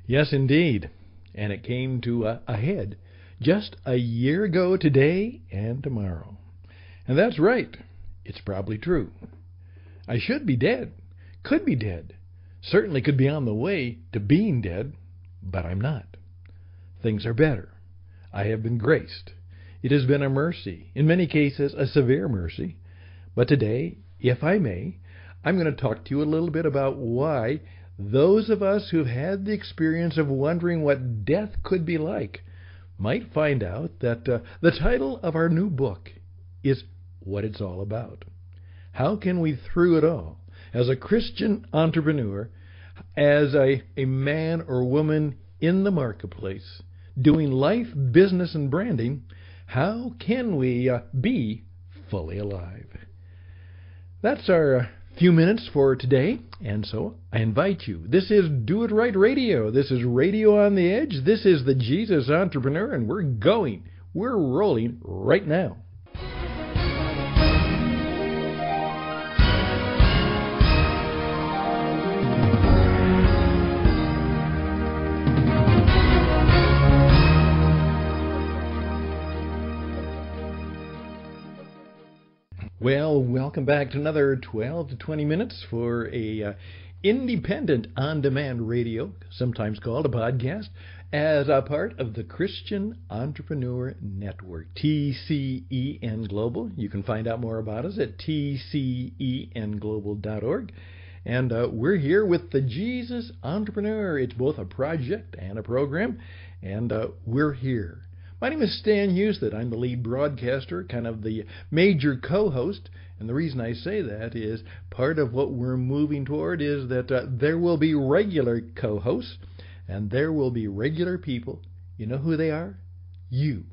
Yes, indeed. And it came to a head just a year ago today and tomorrow. And that's right. It's probably true. I should be dead, could be dead, certainly could be on the way to being dead, but I'm not. Things are better. I have been graced. It has been a mercy, in many cases a severe mercy. But today, if I may, I'm going to talk to you a little bit about why those of us who've had the experience of wondering what death could be like might find out that the title of our new book is what it's all about. How can we, through it all, as a Christian entrepreneur, as a man or woman in the marketplace, doing life, business, and branding, how can we be fully alive? That's our few minutes for today, and so I invite you. This is Do It Right Radio. This is Radio on the Edge. This is the Jesus Entrepreneur, and we're rolling right now. Well, welcome back to another 12 to 20 minutes for a independent on-demand radio, sometimes called a podcast, as a part of the Christian Entrepreneur Network, TCEN Global. You can find out more about us at tcenglobal.org. And we're here with the Jesus Entrepreneur. It's both a project and a program, and we're here. My name is Stan Houston. I'm the lead broadcaster, kind of the major co-host. And the reason I say that is part of what we're moving toward is that there will be regular co-hosts and there will be regular people. You know who they are? You.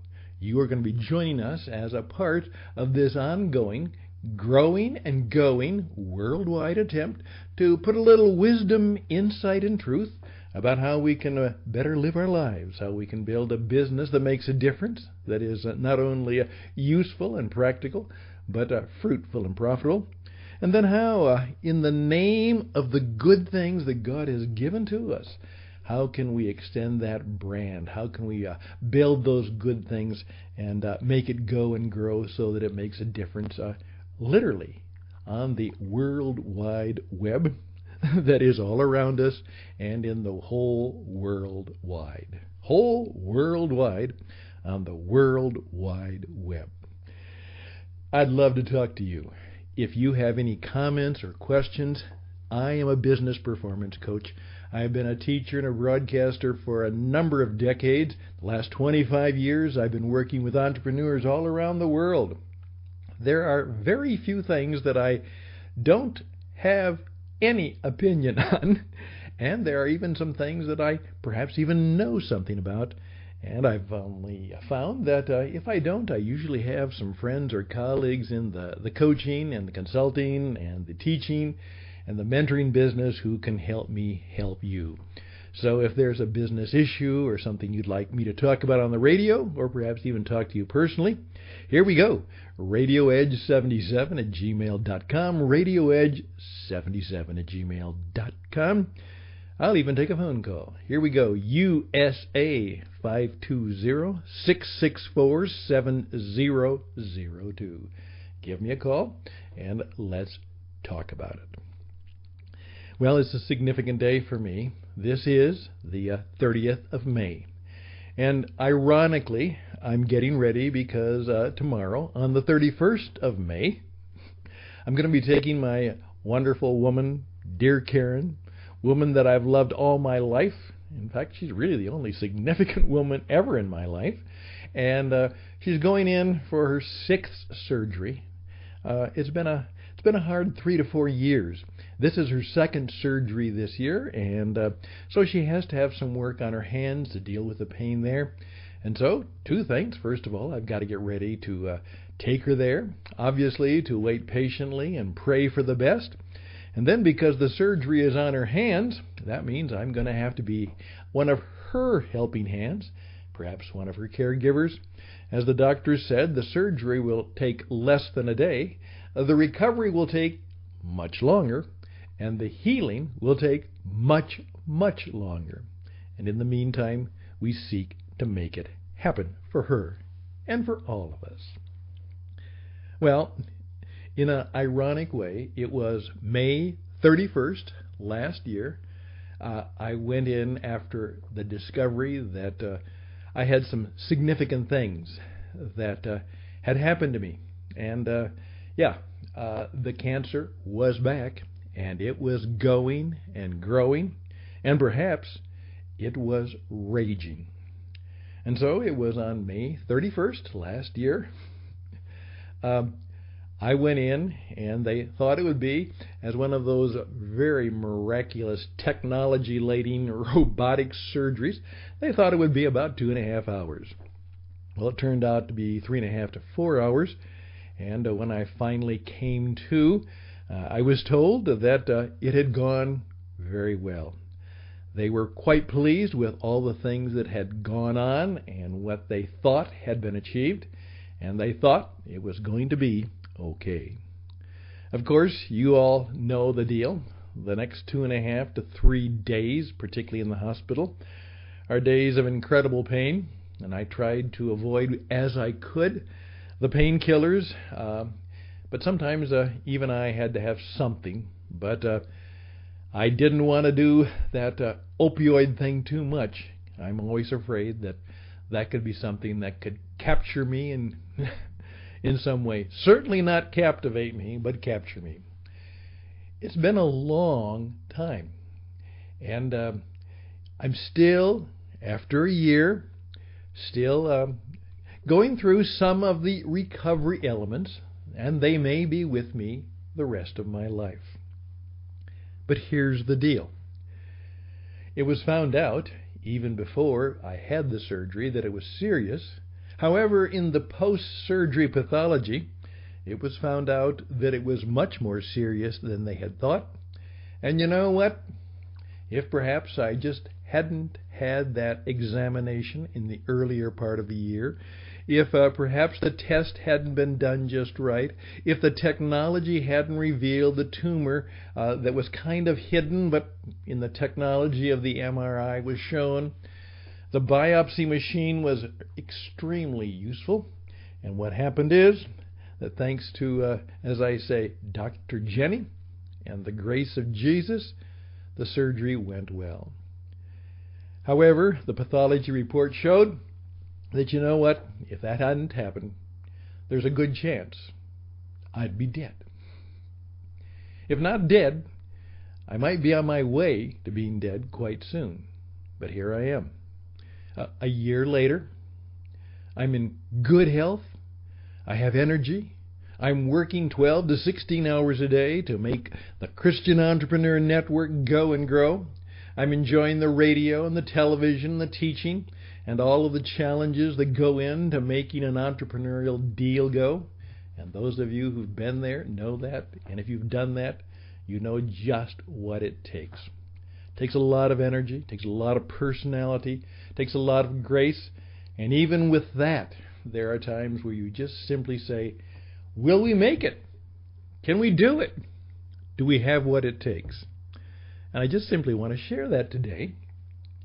You are going to be joining us as a part of this ongoing, growing and going worldwide attempt to put a little wisdom, insight, and truth about how we can better live our lives, how we can build a business that makes a difference, that is not only useful and practical, but fruitful and profitable. And then how, in the name of the good things that God has given to us, how can we extend that brand? How can we build those good things and make it go and grow so that it makes a difference literally on the World Wide Web that is all around us and in the whole worldwide. Whole worldwide on the World Wide Web. I'd love to talk to you. If you have any comments or questions, I am a business performance coach. I've been a teacher and a broadcaster for a number of decades. The last 25 years, I've been working with entrepreneurs all around the world. There are very few things that I don't have any opinion on, and there are even some things that I perhaps even know something about. And I've only found that if I don't, I usually have some friends or colleagues in the coaching and the consulting and the teaching and the mentoring business who can help me help you. So if there's a business issue or something you'd like me to talk about on the radio, or perhaps even talk to you personally, here we go. RadioEdge77@gmail.com, RadioEdge77@gmail.com. I'll even take a phone call. Here we go. USA 520-664-7002. Give me a call and let's talk about it. Well, it's a significant day for me. This is the 30th of May. And ironically, I'm getting ready because tomorrow, on the 31st of May, I'm going to be taking my wonderful woman, dear Karen, woman that I've loved all my life. In fact, she's really the only significant woman ever in my life. And she's going in for her 6th surgery. It's been a hard 3 to 4 years. This is her 2nd surgery this year, and so she has to have some work on her hands to deal with the pain there. And so, 2 things. First of all, I've got to get ready to take her there, obviously to wait patiently and pray for the best. And then because the surgery is on her hands, that means I'm going to have to be one of her helping hands, perhaps one of her caregivers. As the doctor said, the surgery will take less than a day. The recovery will take much longer, and the healing will take much, much longer. And in the meantime, we seek to make it happen for her and for all of us. Well, in an ironic way, it was May 31st last year. I went in after the discovery that I had some significant things that had happened to me. And the cancer was back, and it was going and growing, and perhaps it was raging. And so it was on May 31st last year. I went in, and they thought it would be as one of those very miraculous technology-laden robotic surgeries. They thought it would be about 2.5 hours. Well, it turned out to be 3.5 to 4 hours. And when I finally came to, I was told that it had gone very well. They were quite pleased with all the things that had gone on and what they thought had been achieved, and they thought it was going to be okay. Of course, you all know the deal. The next 2.5 to 3 days, particularly in the hospital, are days of incredible pain, and I tried to avoid as I could the painkillers, but sometimes even I had to have something. But I didn't want to do that opioid thing too much. I'm always afraid that that could be something that could capture me in some way. Certainly not captivate me, but capture me. It's been a long time. And I'm still, after a year, still going through some of the recovery elements, and they may be with me the rest of my life. But here's the deal. It was found out, even before I had the surgery, that it was serious. However, in the post-surgery pathology, it was found out that it was much more serious than they had thought. And you know what? If perhaps I just hadn't had that examination in the earlier part of the year, if perhaps the test hadn't been done just right, if the technology hadn't revealed the tumor that was kind of hidden, but in the technology of the MRI was shown, the biopsy machine was extremely useful. And what happened is that thanks to, as I say, Dr. Jenny and the grace of Jesus, the surgery went well. However, the pathology report showed that, you know what, if that hadn't happened, there's a good chance I'd be dead. If not dead, I might be on my way to being dead quite soon. But here I am. A year later, I'm in good health. I have energy. I'm working 12 to 16 hours a day to make the Christian Entrepreneur Network go and grow. I'm enjoying the radio and the television, the teaching, and all of the challenges that go into making an entrepreneurial deal go. And those of you who've been there know that. And if you've done that, you know just what it takes. It takes a lot of energy, it takes a lot of personality, it takes a lot of grace. And even with that, there are times where you just simply say, will we make it? Can we do it? Do we have what it takes? And I just simply want to share that today,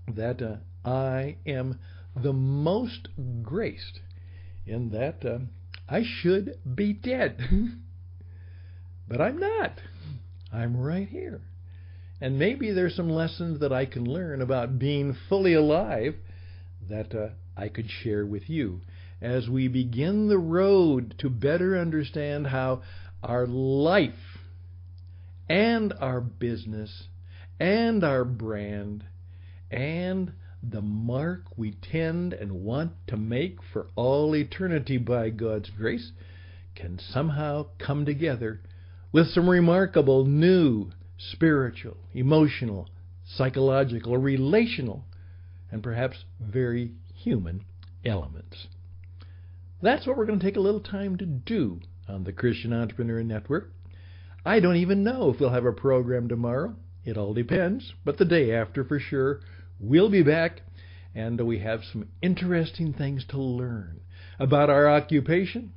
that I am the most graced in that I should be dead. But I'm not. I'm right here. And maybe there's some lessons that I can learn about being fully alive that I could share with you as we begin the road to better understand how our life and our business and our brand and the mark we tend and want to make for all eternity by God's grace can somehow come together with some remarkable new spiritual, emotional, psychological, relational, and perhaps very human elements. That's what we're going to take a little time to do on the Christian Entrepreneur Network. I don't even know if we'll have a program tomorrow. It all depends, but the day after for sure, we'll be back, and we have some interesting things to learn about our occupation,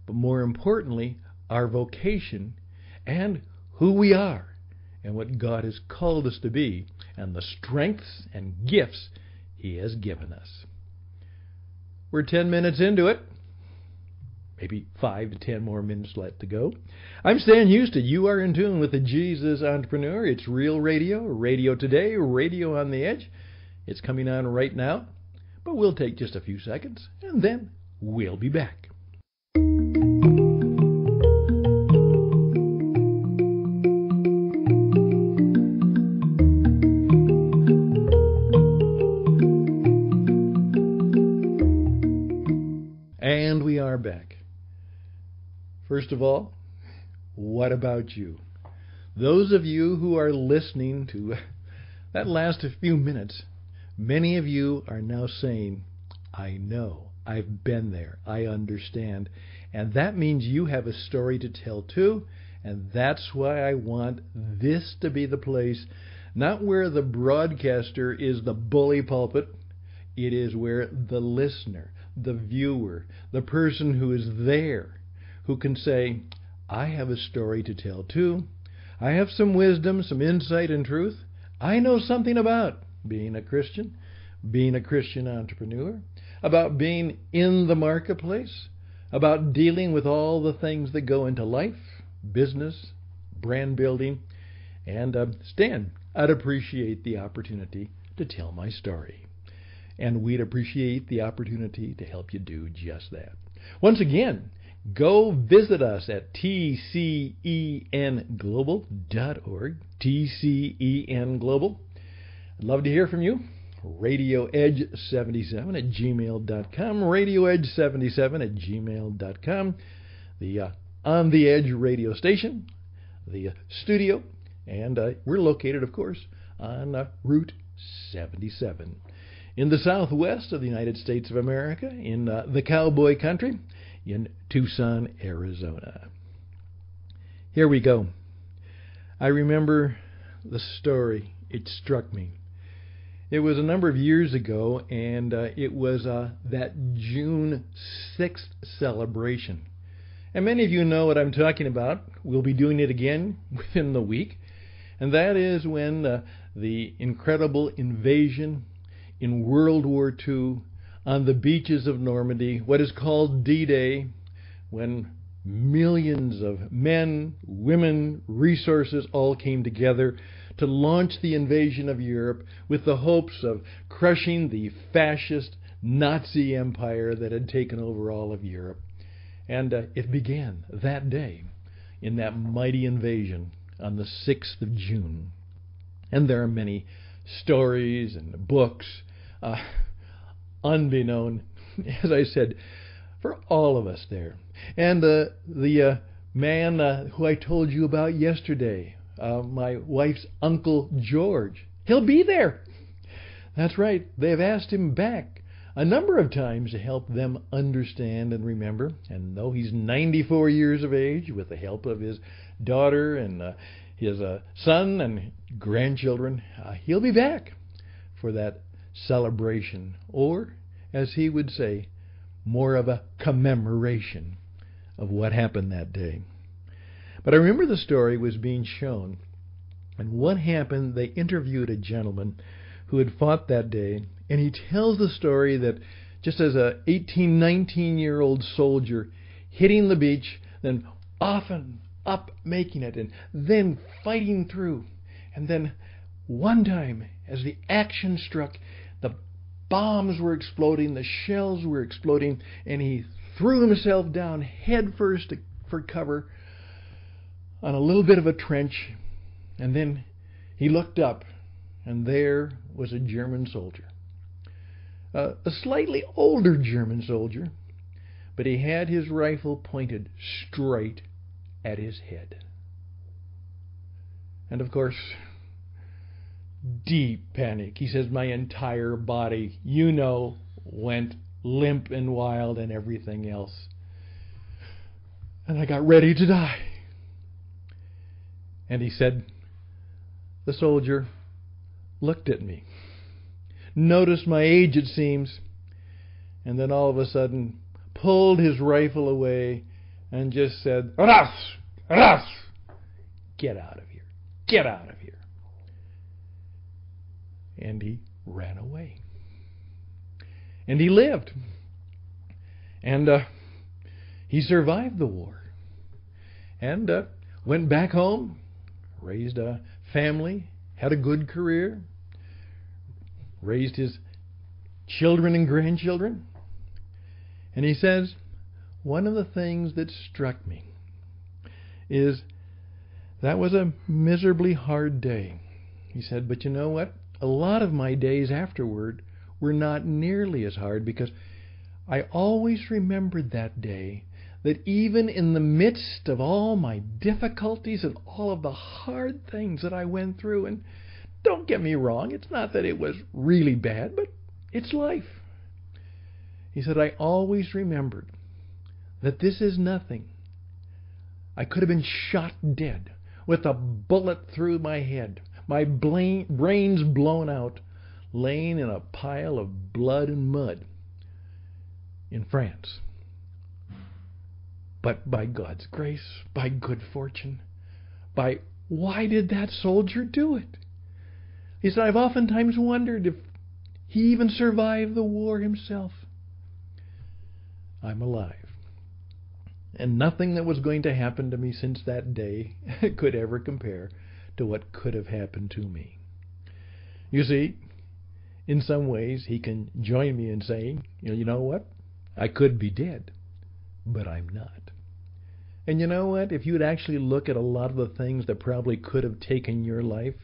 but more importantly, our vocation and who we are and what God has called us to be and the strengths and gifts He has given us. We're 10 minutes into it. Maybe 5 to 10 more minutes left to go. I'm Stan Houston. You are in tune with the Jesus Entrepreneur. It's real radio, radio today, radio on the edge. It's coming on right now, but we'll take just a few seconds, and then we'll be back. And we are back. First of all, what about you? Those of you who are listening to that last few minutes, many of you are now saying, I know, I've been there, I understand. And that means you have a story to tell too, and that's why I want this to be the place, not where the broadcaster is the bully pulpit. It is where the listener, the viewer, the person who is there, who can say, I have a story to tell too. I have some wisdom, some insight and truth. I know something about being a Christian entrepreneur, about being in the marketplace, about dealing with all the things that go into life, business, brand building. And Stan, I'd appreciate the opportunity to tell my story. And we'd appreciate the opportunity to help you do just that. Once again, go visit us at tcenglobal.org, tcenglobal. I'd love to hear from you. RadioEdge77 at gmail.com, RadioEdge77 at gmail.com, the On the Edge radio station, the studio, and we're located, of course, on Route 77. In the southwest of the United States of America, in the cowboy country, in Tucson, Arizona. Here we go. I remember the story. It struck me. It was a number of years ago, and it was that June 6th celebration. And many of you know what I'm talking about. We'll be doing it again within the week. And that is when the incredible invasion in World War II on the beaches of Normandy, what is called D-Day, when millions of men, women, resources all came together to launch the invasion of Europe with the hopes of crushing the fascist Nazi empire that had taken over all of Europe. And it began that day in that mighty invasion on the 6th of June. And there are many stories and books unbeknown, as I said, for all of us there. And the man who I told you about yesterday, my wife's Uncle George, he'll be there. That's right. They've asked him back a number of times to help them understand and remember. And though he's 94 years of age, with the help of his daughter and his son and grandchildren, he'll be back for that celebration, or, as he would say, more of a commemoration of what happened that day. But I remember the story was being shown, and what happened, they interviewed a gentleman who had fought that day, and he tells the story that just as a 18, 19-year-old soldier hitting the beach, then off and up making it, and then fighting through, and then one time as the action struck, the bombs were exploding, the shells were exploding, and he threw himself down head first for cover on a little bit of a trench, and then he looked up, and there was a German soldier. A slightly older German soldier, but he had his rifle pointed straight at his head. And of course, deep panic. He says, my entire body, went limp and wild and everything else. And I got ready to die. And he said, the soldier looked at me, noticed my age, it seems, and then all of a sudden pulled his rifle away and just said, "Ras! Ras! Get out of here. Get out of here." and he ran away. And he lived. And he survived the war. And went back home, raised a family, had a good career, raised his children and grandchildren. And he says, one of the things that struck me is that was a miserably hard day. He said, but you know what? A lot of my days afterward were not nearly as hard, because I always remembered that day, that even in the midst of all my difficulties and all of the hard things that I went through, and don't get me wrong, it's not that it was really bad, but it's life. He said, I always remembered that this is nothing. I could have been shot dead with a bullet through my head, my brains blown out, laying in a pile of blood and mud in France. But by God's grace, by good fortune, why did that soldier do it? He said, I've oftentimes wondered if he even survived the war himself. I'm alive. And nothing that was going to happen to me since that day could ever compare to what could have happened to me. You see, in some ways, he can join me in saying, you know what? I could be dead, but I'm not. And you know what? If you would actually look at a lot of the things that probably could have taken your life,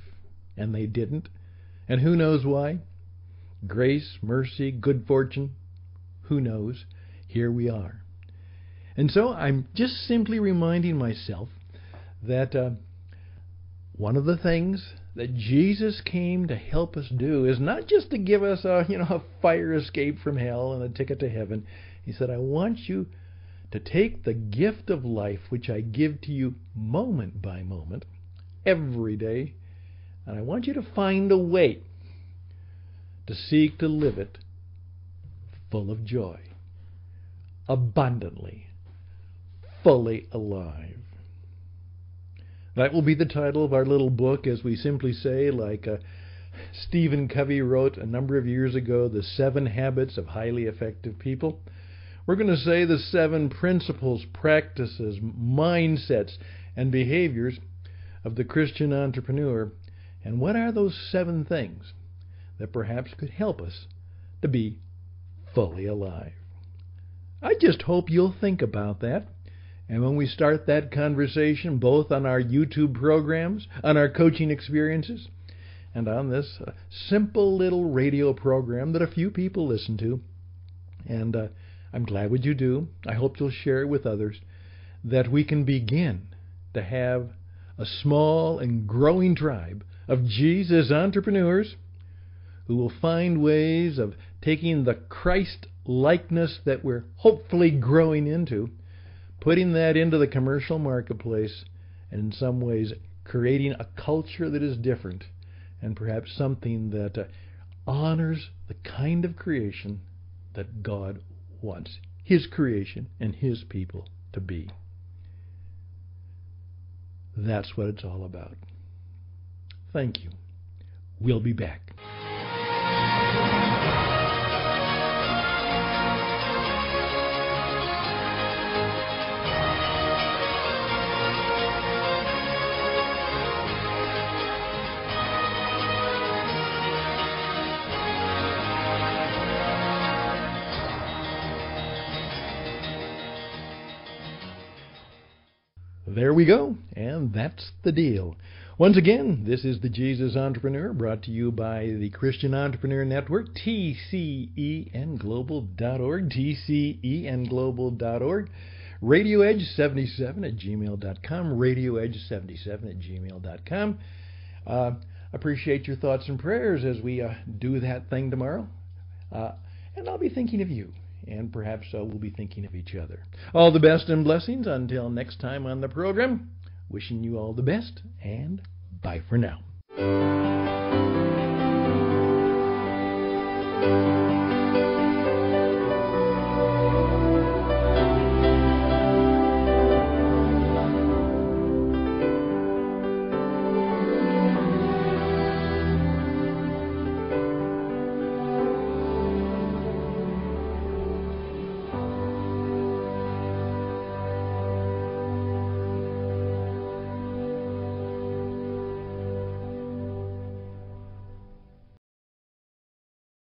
and they didn't, and who knows why? Grace, mercy, good fortune, who knows? Here we are. And so I'm just simply reminding myself that one of the things that Jesus came to help us do is not just to give us a fire escape from hell and a ticket to heaven. He said, I want you to take the gift of life, which I give to you moment by moment, every day, and I want you to find a way to seek to live it full of joy, abundantly, fully alive. That will be the title of our little book, as we simply say, like Stephen Covey wrote a number of years ago, The 7 Habits of Highly Effective People. We're going to say the 7 principles, practices, mindsets, and behaviors of the Christian entrepreneur. And what are those 7 things that perhaps could help us to be fully alive? I just hope you'll think about that. And when we start that conversation, both on our YouTube programs, on our coaching experiences, and on this simple little radio program that a few people listen to, and I'm glad what you do. I hope you'll share it with others, that we can begin to have a small and growing tribe of Jesus entrepreneurs who will find ways of taking the Christ likeness that we're hopefully growing into, putting that into the commercial marketplace, and in some ways creating a culture that is different, and perhaps something that honors the kind of creation that God wants His creation and His people to be. That's what it's all about. Thank you. We'll be back. There we go, and that's the deal. Once again, this is the Jesus Entrepreneur, brought to you by the Christian Entrepreneur Network, TCENglobal.org, TCENglobal.org, RadioEdge77@gmail.com, RadioEdge77@gmail.com. Appreciate your thoughts and prayers as we do that thing tomorrow. And I'll be thinking of you. And perhaps we'll be thinking of each other. All the best and blessings until next time on the program. Wishing you all the best, and bye for now.